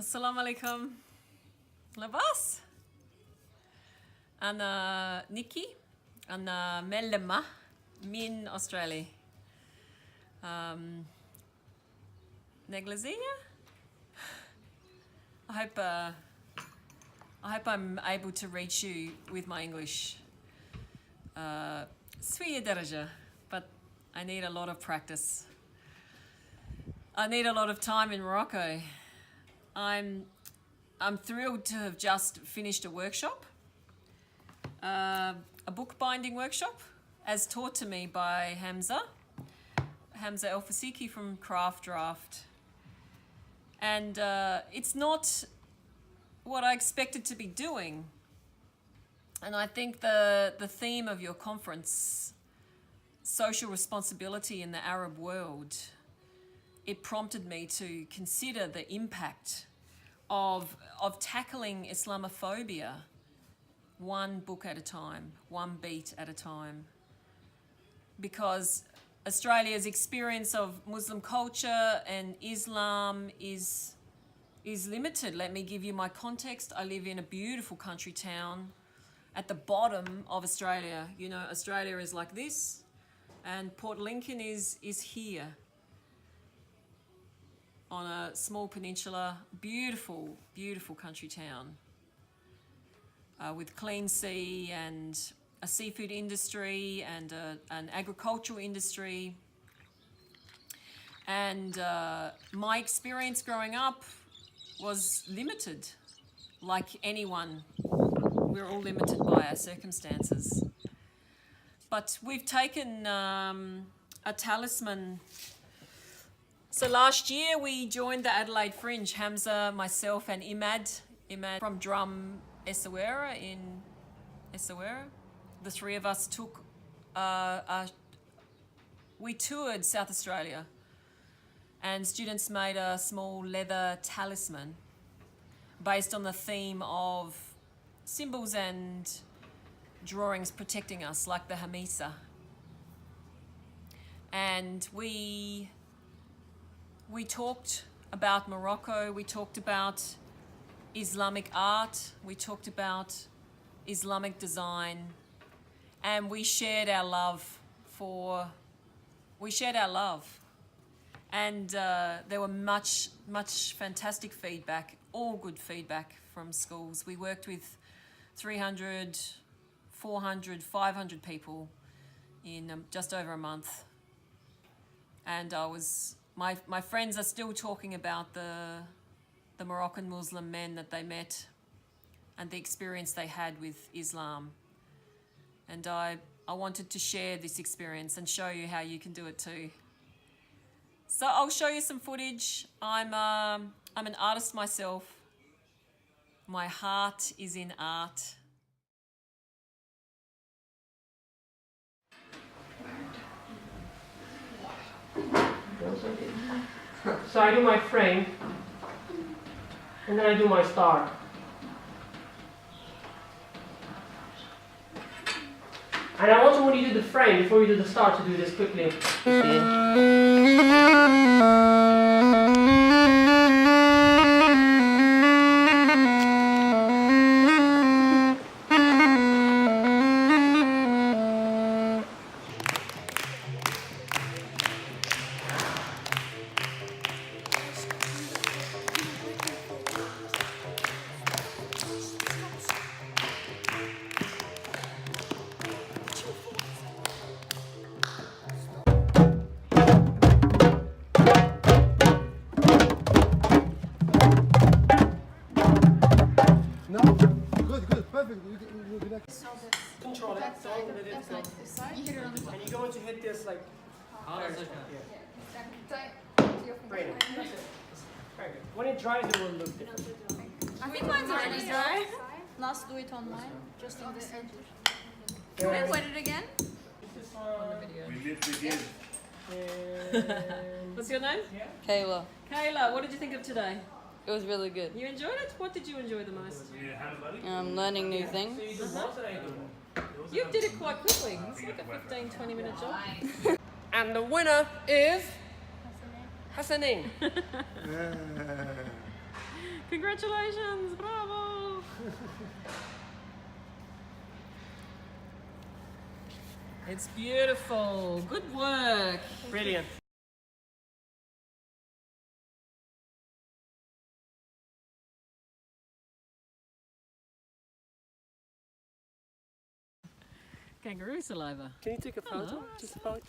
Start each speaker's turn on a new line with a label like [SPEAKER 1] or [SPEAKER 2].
[SPEAKER 1] Assalamu alaikum. Labas. Ana Nikki. Ana Mellema. Min Australia. Neglazia. I hope I'm able to reach you with my English. Swiya daraja, but I need a lot of practice. I need a lot of time in Morocco. I'm thrilled to have just finished a workshop, a bookbinding workshop, as taught to me by Hamza El Fasiki from Craft Draft. And it's not what I expected to be doing. And I think the theme of your conference, social responsibility in the Arab world, it prompted me to consider the impact of tackling Islamophobia one book at a time, one beat at a time. Because Australia's experience of Muslim culture and Islam is limited. Let me give you my context. I live in a beautiful country town at the bottom of Australia. You know, Australia is like this, and Port Lincoln is here on a small peninsula. Beautiful, beautiful country town with clean sea and a seafood industry and an agricultural industry. And my experience growing up was limited, like anyone. We're all limited by our circumstances. But we've taken a talisman. So last year we joined the Adelaide Fringe, Hamza, myself and Imad from Drum Essaouira in Essaouira. The three of us we toured South Australia, and students made a small leather talisman based on the theme of symbols and drawings protecting us, like the Hamisa. And we talked about Morocco, we talked about Islamic art, we talked about Islamic design, and we shared our love. And there were much fantastic feedback, all good feedback from schools. We worked with 300, 400, 500 people in just over a month. And my friends are still talking about the Moroccan Muslim men that they met and the experience they had with Islam. And I wanted to share this experience and show you how you can do it too. So I'll show you some footage. I'm an artist myself. My heart is in art.
[SPEAKER 2] So I do my frame, and then I do my star. And I want you, when you do the frame, before you do the star, to do this quickly. Control it, don't let it go. And you're going to hit this like... Bring it. That's it. Very good. When it dries, it will look different.
[SPEAKER 3] I think mine's already dry. Let's do it on mine. Just in the edge. Wait, what it again?
[SPEAKER 2] This is on the video.
[SPEAKER 4] We live to give.
[SPEAKER 1] What's your name?
[SPEAKER 5] Kayla.
[SPEAKER 1] Kayla, what did you think of today?
[SPEAKER 5] It was really good.
[SPEAKER 1] You enjoyed it? What did you enjoy the most?
[SPEAKER 5] Learning new things.
[SPEAKER 2] So you do most and I do.
[SPEAKER 1] You did it quite quickly. It's like a 15-20 minute job.
[SPEAKER 2] And the winner is Hassanin.
[SPEAKER 1] Congratulations, bravo! It's beautiful. Good work.
[SPEAKER 2] Brilliant.
[SPEAKER 1] Kangaroo saliva.
[SPEAKER 2] Can you take a photo?
[SPEAKER 1] Oh,
[SPEAKER 2] Just a photo?